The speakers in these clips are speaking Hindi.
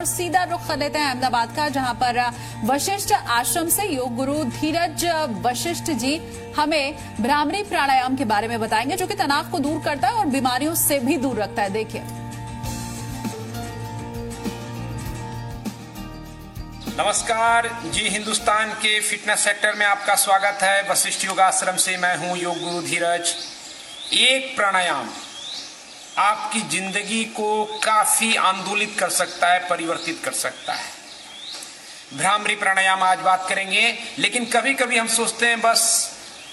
सीधा रुख कर लेते हैं अहमदाबाद का, जहां पर वशिष्ठ आश्रम से योग गुरु धीरज वशिष्ठ जी हमें भ्रामरी प्राणायाम के बारे में बताएंगे, जो कि तनाव को दूर करता है और बीमारियों से भी दूर रखता है। देखिए। नमस्कार जी, हिंदुस्तान के फिटनेस सेक्टर में आपका स्वागत है। वशिष्ठ योगाश्रम से मैं हूं योग गुरु धीरज। एक प्राणायाम आपकी जिंदगी को काफी आंदोलित कर सकता है, परिवर्तित कर सकता है। भ्रामरी प्राणायाम आज बात करेंगे, लेकिन कभी कभी हम सोचते हैं बस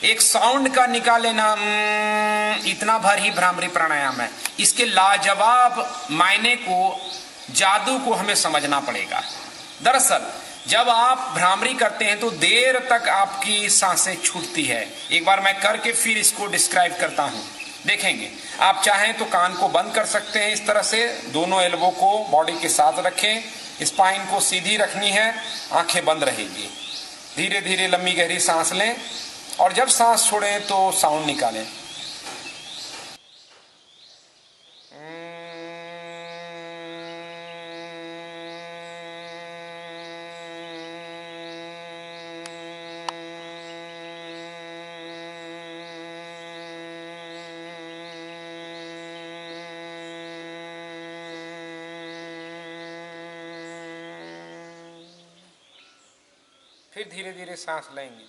एक साउंड का निकाले ना, इतना भर ही भ्रामरी प्राणायाम है। इसके लाजवाब मायने को, जादू को हमें समझना पड़ेगा। दरअसल जब आप भ्रामरी करते हैं तो देर तक आपकी सांसें छूटती है। एक बार मैं करके फिर इसको डिस्क्राइब करता हूं, देखेंगे। आप चाहें तो कान को बंद कर सकते हैं इस तरह से, दोनों एल्बो को बॉडी के साथ रखें, स्पाइन को सीधी रखनी है, आंखें बंद रहेगी। धीरे धीरे लंबी गहरी सांस लें और जब सांस छोड़ें तो साउंड निकालें। फिर धीरे धीरे सांस लेंगे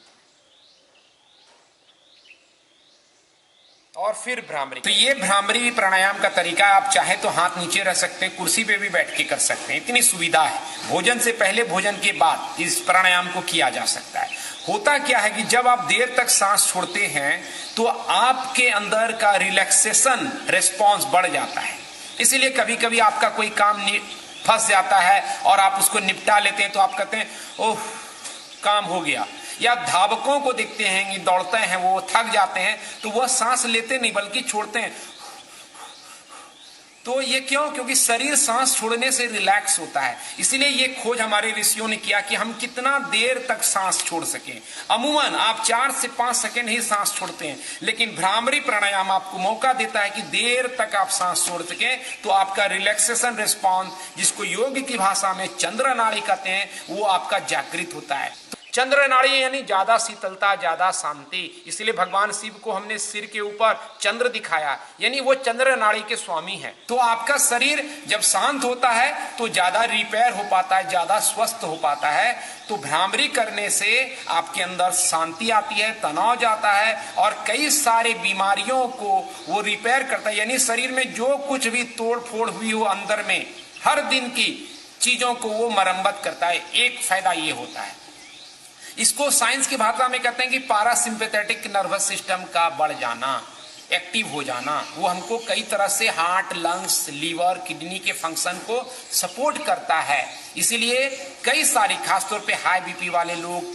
और फिर भ्रामरी। तो ये भ्रामरी प्राणायाम का तरीका, आप चाहे तो हाथ नीचे रह सकते हैं, कुर्सी पे भी बैठ के कर सकते हैं, इतनी सुविधा है। भोजन से पहले, भोजन के बाद इस प्राणायाम को किया जा सकता है। होता क्या है कि जब आप देर तक सांस छोड़ते हैं तो आपके अंदर का रिलैक्सेशन रिस्पॉन्स बढ़ जाता है। इसीलिए कभी कभी आपका कोई काम फंस जाता है और आप उसको निपटा लेते हैं तो आप कहते हैं ओह काम हो गया। या धावकों को देखते हैं कि दौड़ते हैं, वो थक जाते हैं तो वह सांस लेते नहीं बल्कि छोड़ते हैं। तो ये क्यों? क्योंकि शरीर सांस छोड़ने से रिलैक्स होता है। इसीलिए ये खोज हमारे ऋषियों ने किया कि हम कितना देर तक सांस छोड़ सकें। अमूमन आप 4 से 5 सेकंड ही सांस छोड़ते हैं, लेकिन भ्रामरी प्राणायाम आपको मौका देता है कि देर तक आप सांस छोड़ सकें। तो आपका रिलैक्सेशन रिस्पॉन्स, जिसको योग की भाषा में चंद्र नाड़ी कहते हैं, वो आपका जागृत होता है। चंद्र नाड़ी यानी ज्यादा शीतलता, ज्यादा शांति। इसलिए भगवान शिव को हमने सिर के ऊपर चंद्र दिखाया, यानी वो चंद्र नाड़ी के स्वामी है। तो आपका शरीर जब शांत होता है तो ज्यादा रिपेयर हो पाता है, ज्यादा स्वस्थ हो पाता है। तो भ्रामरी करने से आपके अंदर शांति आती है, तनाव जाता है और कई सारे बीमारियों को वो रिपेयर करता है। यानी शरीर में जो कुछ भी तोड़ फोड़ हुई हो अंदर में, हर दिन की चीजों को वो मरम्मत करता है। एक फायदा ये होता है। इसको साइंस की भाषा में कहते हैं कि पारासिम्पैथेटिक नर्वस सिस्टम का बढ़ जाना, एक्टिव हो जाना। वो हमको कई तरह से हार्ट, लंग्स, लीवर, किडनी के फंक्शन को सपोर्ट करता है। इसीलिए कई सारी, खासतौर पे हाई बीपी वाले लोग,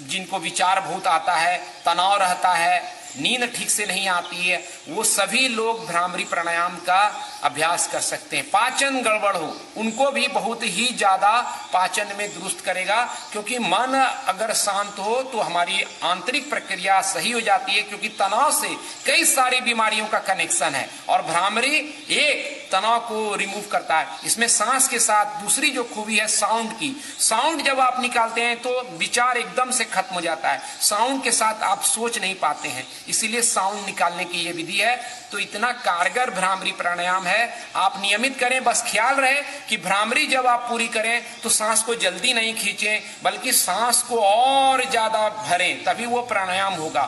जिनको विचार बहुत आता है, तनाव रहता है, नींद ठीक से नहीं आती है, वो सभी लोग भ्रामरी प्राणायाम का अभ्यास कर सकते हैं। पाचन गड़बड़ हो उनको भी बहुत ही ज्यादा पाचन में दुरुस्त करेगा, क्योंकि मन अगर शांत हो तो हमारी आंतरिक प्रक्रिया सही हो जाती है। क्योंकि तनाव से कई सारी बीमारियों का कनेक्शन है और भ्रामरी एक तनाव को रिमूव करता है। इसमें सांस के साथ दूसरी जो खूबी है साउंड की, साउंड जब आप निकालते हैं तो विचार एकदम से खत्म हो जाता है। साउंड के साथ आप सोच नहीं पाते हैं, इसीलिए साउंड निकालने की ये विधि है। तो इतना कारगर भ्रामरी प्राणायाम है, आप नियमित करें। बस ख्याल रहे कि भ्रामरी जब आप पूरी करें तो सांस को जल्दी नहीं खींचें, बल्कि सांस को और ज्यादा भरें, तभी वो प्राणायाम होगा।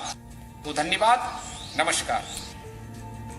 तो धन्यवाद, नमस्कार।